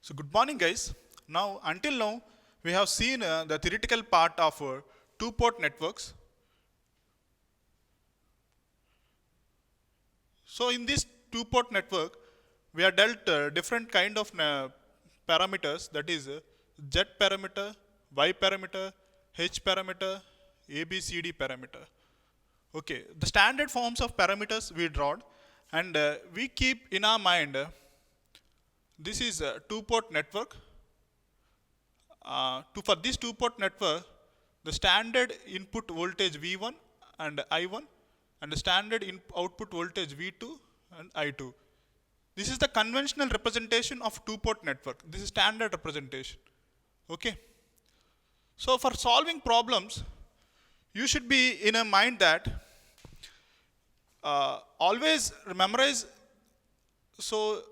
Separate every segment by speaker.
Speaker 1: So good morning guys. Now until now we have seen the theoretical part of two-port networks. So in this two-port network we have dealt different kind of parameters, that is Z parameter, Y parameter, H parameter, ABCD parameter. Okay, the standard forms of parameters we draw, and we keep in our mind this is a two-port network. For this two-port network, the standard input voltage V1 and I1 and the standard output voltage V2 and I2. This is the conventional representation of two-port network. This is standard representation. Okay. So for solving problems, you should be in a mind that always memorize. So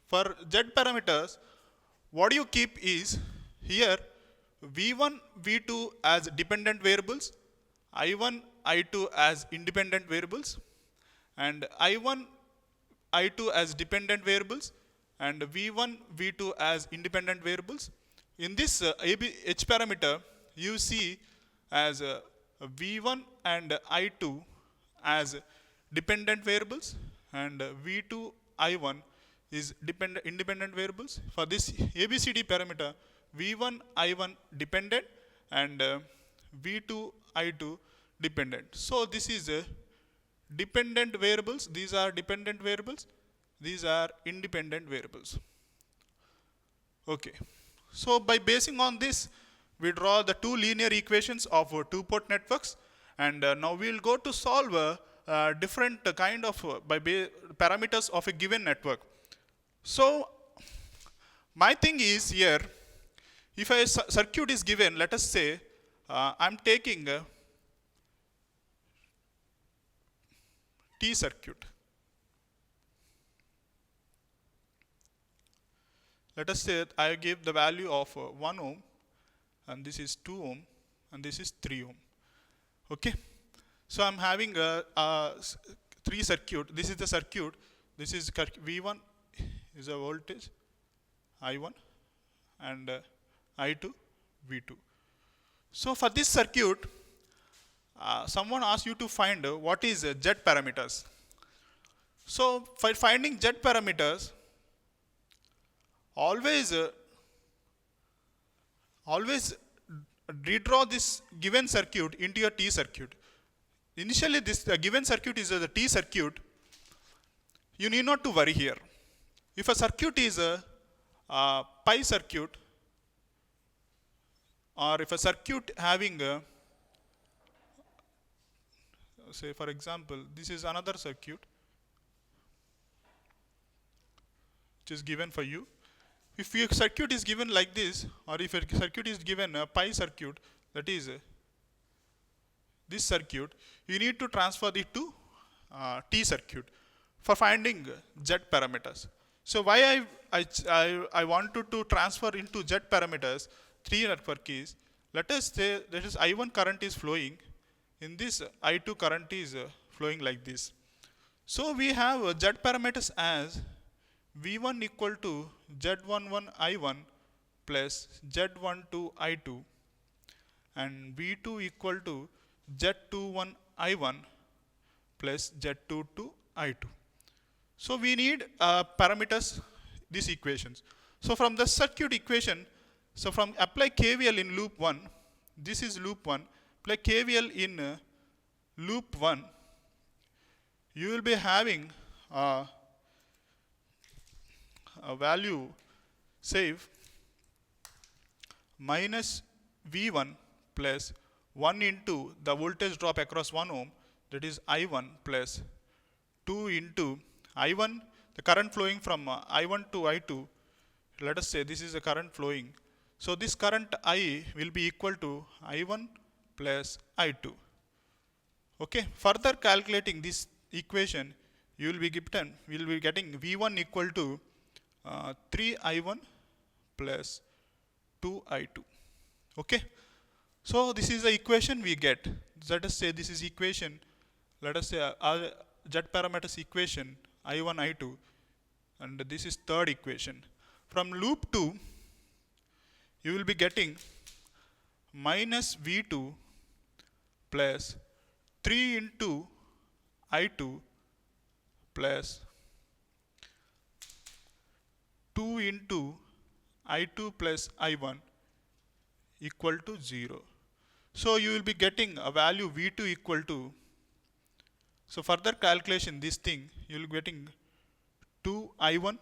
Speaker 1: for Z parameters, what you keep is here V1, V2 as dependent variables, I1, I2 as independent variables, and I1, I2 as dependent variables, and V1, V2 as independent variables. In this H parameter, you see as V1 and I2 as dependent variables, and V2, I1 is independent variables. For this ABCD parameter, V1, I1 dependent and V2, I2 dependent. So this is dependent variables. These are dependent variables. These are independent variables. Okay. So by basing on this, we draw the two linear equations of two-port networks, and now we will go to solve different kind of parameters of a given network. So my thing is here, if a circuit is given, let us say I'm taking a T circuit. Let us say I give the value of 1 ohm, and this is 2 ohm, and this is 3 ohm. Okay. So I'm having three circuit. This is the circuit. This is V1 is a voltage, I1, and I2, V2. So for this circuit, someone asks you to find what is Z parameters. So for finding Z parameters, always redraw this given circuit into a T circuit. Initially, this given circuit is the T circuit. You need not to worry here. If a circuit is a pi circuit, or if a circuit having say for example, this is another circuit which is given for you. If your circuit is given like this, or if a circuit is given a pi circuit, that is this circuit, you need to transfer it to T circuit for finding Z parameters. So why I wanted to transfer into Z parameters three network is, let us say that is I1 current is flowing, in this I2 current is flowing like this. So we have Z parameters as V1 equal to Z11 I1 plus Z12 I2, and V2 equal to Z21 I1 plus Z22 I2. So we need parameters, these equations. So from the circuit equation, so from apply KVL in loop 1, this is loop 1, apply KVL in loop 1, you will be having a value save minus V1 plus 1 into the voltage drop across 1 ohm, that is I1, plus 2 into I1, the current flowing from I1 to I2, let us say this is the current flowing. So this current I will be equal to I1 plus I2. Okay, further calculating this equation, you will be getting V1 equal to 3 I1 plus 2 I2. Okay, so this is the equation we get. Let us say this is equation, let us say Z parameters equation I1 I2, and this is third equation. From loop 2, you will be getting minus V2 plus 3 into I2 plus 2 into I2 plus I1 equal to 0. So you will be getting a value V2 equal to, so further calculation this thing, you will be getting 2I1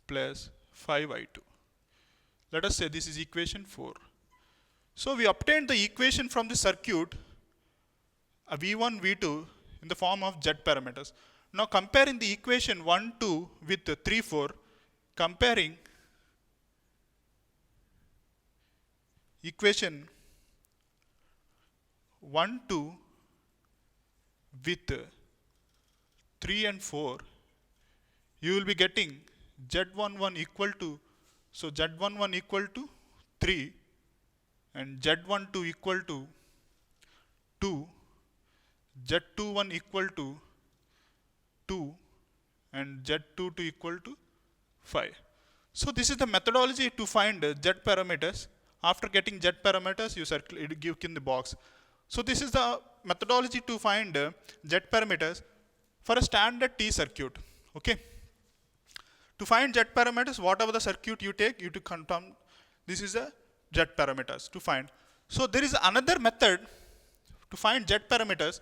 Speaker 1: plus 5I2. Let us say this is equation 4. So we obtained the equation from the circuit, a V1, V2 in the form of Z parameters. Now comparing the equation 1, 2 with 3, 4, comparing equation 1, 2 with 3 and 4, you will be getting Z11 equal to, so Z11 equal to 3 and Z12 equal to 2, Z21 equal to 2 and Z22 equal to 5. So this is the methodology to find Z parameters. After getting Z parameters, you circle it, give in the box. So this is the methodology to find Z parameters for a standard T circuit. Okay. To find Z parameters, whatever the circuit you take, you to confirm this is a Z parameters to find. So there is another method to find Z parameters.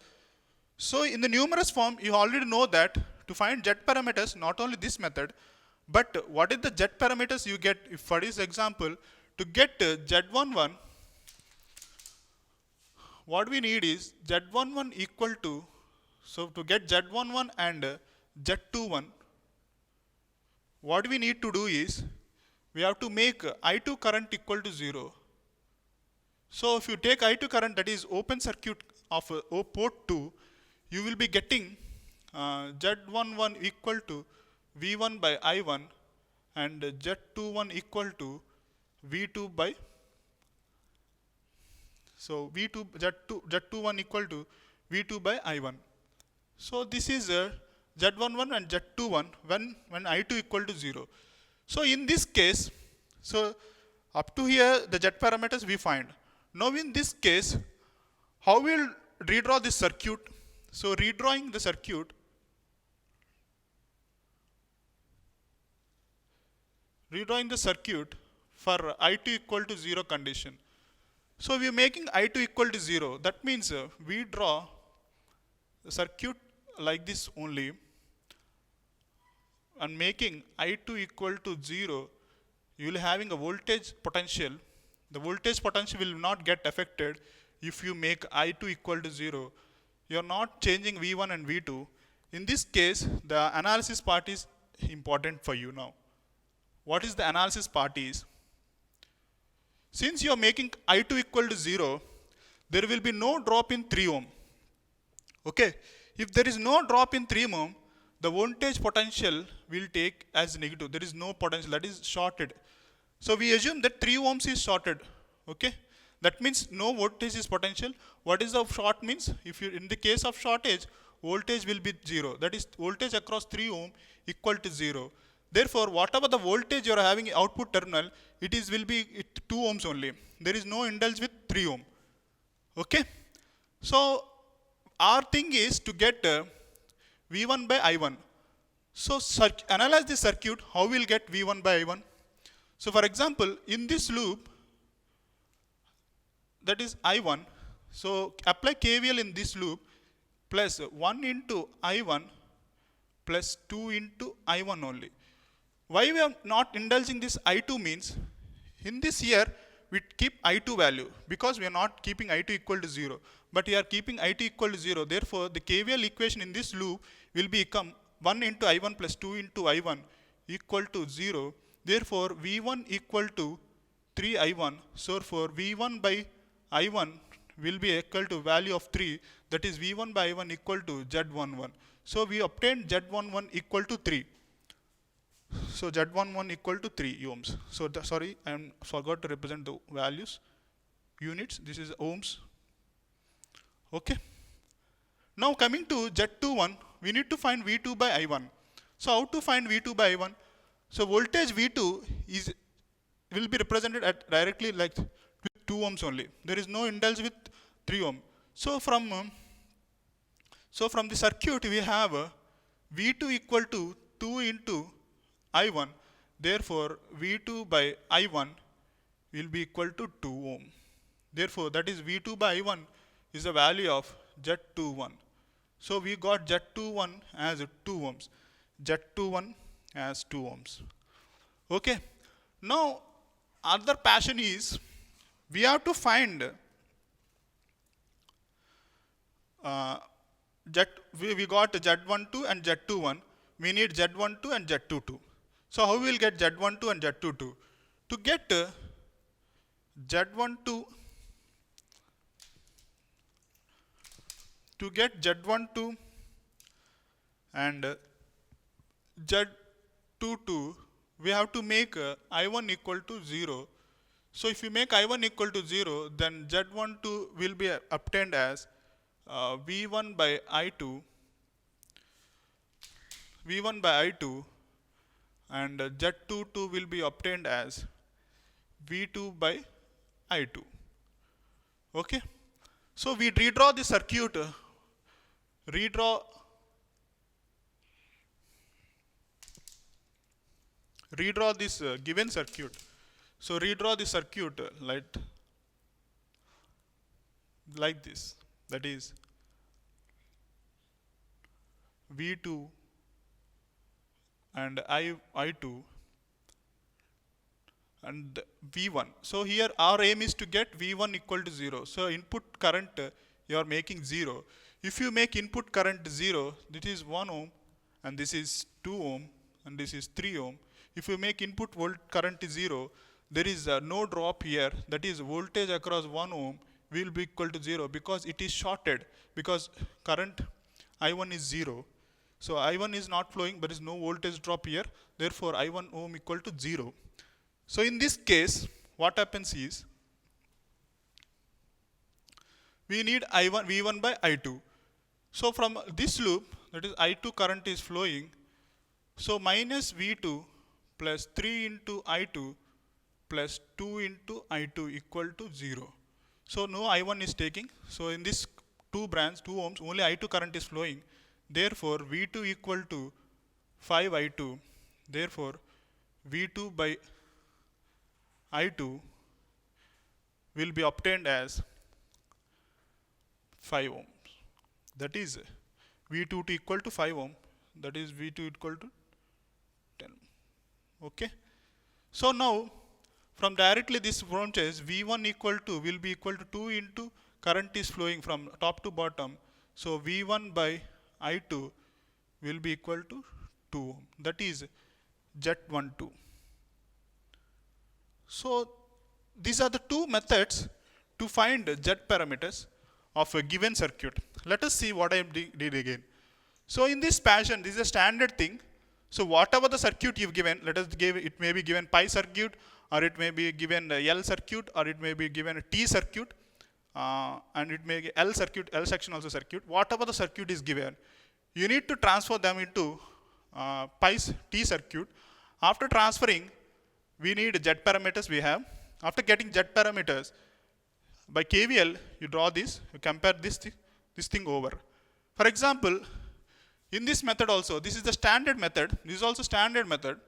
Speaker 1: So in the numerous form, you already know that to find Z parameters, not only this method, but what is the Z parameters you get, if for this example, to get Z11, what we need is Z11 equal to, so to get Z11 and Z21, what we need to do is, we have to make I2 current equal to 0. So if you take I2 current, that is open circuit of port 2, you will be getting Z11 equal to V1 by I1 and Z21 equal to V2 by, so V2 Z21 equal to V2 by I1. So this is Z11 and Z21 when I2 equal to 0. So in this case, so up to here the Z parameters we find. Now in this case, how we'll redraw this circuit? So redrawing the circuit, for I2 equal to 0 condition. So we are making I2 equal to 0. That means we draw the circuit like this only, and making I2 equal to 0, you will having a voltage potential. The voltage potential will not get affected if you make I2 equal to 0. You are not changing V1 and V2. In this case, the analysis part is important for you now. What is the analysis part is, since you are making I2 equal to 0, there will be no drop in 3 ohm. Okay. If there is no drop in 3 ohm, the voltage potential will take as negative. There is no potential, that is shorted. So we assume that 3 ohms is shorted. Okay. That means no voltage is potential. What is the short means? If you, in the case of shortage, voltage will be 0. That is voltage across 3 ohm equal to 0. Therefore, whatever the voltage you are having in output terminal, will be 2 ohms only. There is no indulge with 3 ohm. Okay. So our thing is to get V1 by I1. So analyze the circuit, how we'll get V1 by I1. So for example, in this loop, that is I1. So apply KVL in this loop, plus 1 into I1 plus 2 into I1 only. Why we are not indulging this I2 means, in this year, we keep I2 value, because we are not keeping I2 equal to 0. But we are keeping I2 equal to 0. Therefore, the KVL equation in this loop will become 1 into I1 plus 2 into I1 equal to 0. Therefore, V1 equal to 3I1. So for V1 by I1 will be equal to value of 3. That is V1 by I1 equal to Z11. So we obtained Z11 equal to 3. So Z11 equal to 3 ohms. So sorry, I forgot to represent the values, units. This is ohms. Okay. Now coming to Z21, we need to find V2 by I1. So how to find V2 by I1? So voltage V2 is will be represented at directly like with 2 ohms only. There is no indulge with 3 ohm. So from the circuit we have V2 equal to 2 into I1. Therefore V2 by I1 will be equal to 2 ohm. Therefore that is V2 by I1 is the value of Z21. So we got Z21 as 2 ohms. Z21 as 2 ohms. Okay. Now other passion is we have to find we got Z12 and Z21. We need Z12 and Z22. So how we will get Z12 and Z22? To get Z12 Z12 and Z22, we have to make I1 equal to 0. So if we make I1 equal to 0, then Z12 will be obtained as V1 by I2, and Z22 will be obtained as V2 by I2. Okay. So we redraw the circuit, redraw this given circuit. So redraw the circuit like this. That is V2 and I2 and V1. So here our aim is to get V1 equal to 0. So input current you are making 0. If you make input current 0, this is 1 ohm and this is 2 ohm and this is 3 ohm. If you make input current 0, there is no drop here. That is voltage across 1 ohm will be equal to 0 because it is shorted, because current I1 is 0. So I1 is not flowing, there is no voltage drop here. Therefore I1 ohm equal to 0. So in this case, what happens is we need I1 V1 by I2. So from this loop, that is I2 current is flowing. So minus V2 plus 3 into I2 plus 2 into I2 equal to 0. So no I1 is taking. So in this 2 ohms, only I2 current is flowing. Therefore V2 equal to 5 I2. Therefore V2 by I2 will be obtained as 5 ohms. That is V2 equal to 5 ohm. That is V2 equal to 10. Okay. So now from directly this voltage V1 equal to will be equal to 2 into current is flowing from top to bottom. So V1 by I2 will be equal to 2 ohm. That is Z12. So these are the two methods to find Z parameters of a given circuit. Let us see what I did again. So in this fashion, this is a standard thing. So whatever the circuit you've given, let us give it may be given pi circuit, or it may be given L circuit, or it may be given a T circuit, and it may be L circuit, L section also circuit. Whatever the circuit is given, you need to transfer them into T circuit. After transferring, we need Z parameters we have. After getting Z parameters, by KVL, you draw this, you compare this thing over. For example, in this method also, this is the standard method, this is also standard method.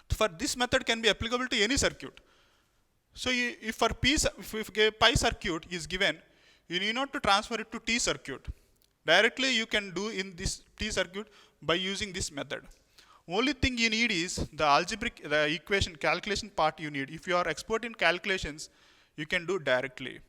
Speaker 1: For this method can be applicable to any circuit. So if pi circuit is given, you need not to transfer it to T circuit. Directly you can do in this T circuit by using this method. Only thing you need is the equation calculation part you need. If you are expert in calculations, you can do directly.